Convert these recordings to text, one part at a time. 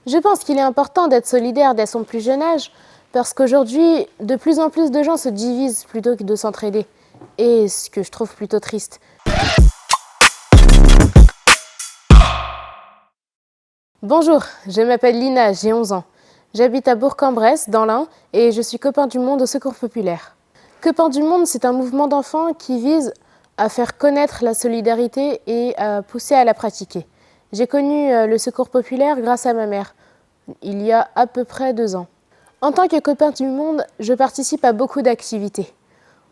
Je pense qu'il est important d'être solidaire dès son plus jeune âge, parce qu'aujourd'hui, de plus en plus de gens se divisent plutôt que de s'entraider. Et ce que je trouve plutôt triste. Bonjour, je m'appelle Lina, j'ai 11 ans. J'habite à Bourg-en-Bresse, dans l'Ain, et je suis copain du monde au Secours populaire. Copain du monde, c'est un mouvement d'enfants qui vise à faire connaître la solidarité et à pousser à la pratiquer. J'ai connu le Secours populaire grâce à ma mère, il y a à peu près 2 ans. En tant que copain du monde, je participe à beaucoup d'activités.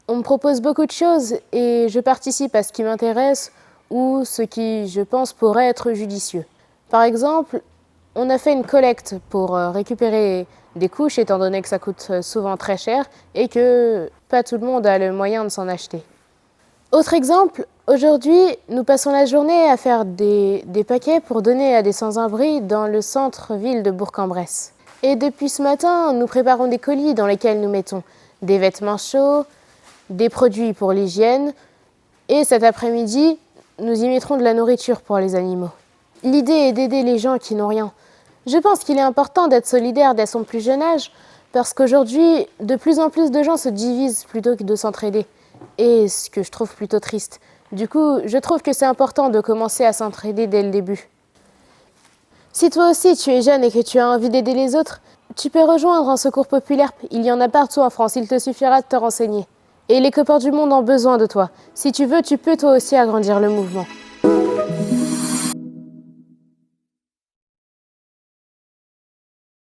On me propose beaucoup de choses et je participe à ce qui m'intéresse ou ce qui, je pense, pourrait être judicieux. Par exemple, on a fait une collecte pour récupérer des couches, étant donné que ça coûte souvent très cher et que pas tout le monde a le moyen de s'en acheter. Autre exemple, aujourd'hui, nous passons la journée à faire des paquets pour donner à des sans-abri dans le centre-ville de Bourg-en-Bresse. Et depuis ce matin, nous préparons des colis dans lesquels nous mettons des vêtements chauds, des produits pour l'hygiène, et cet après-midi, nous y mettrons de la nourriture pour les animaux. L'idée est d'aider les gens qui n'ont rien. Je pense qu'il est important d'être solidaire dès son plus jeune âge, parce qu'aujourd'hui, de plus en plus de gens se divisent plutôt que de s'entraider. Et ce que je trouve plutôt triste. Du coup, je trouve que c'est important de commencer à s'entraider dès le début. Si toi aussi tu es jeune et que tu as envie d'aider les autres, tu peux rejoindre un secours populaire. Il y en a partout en France, il te suffira de te renseigner. Et les copains du monde ont besoin de toi. Si tu veux, tu peux toi aussi agrandir le mouvement.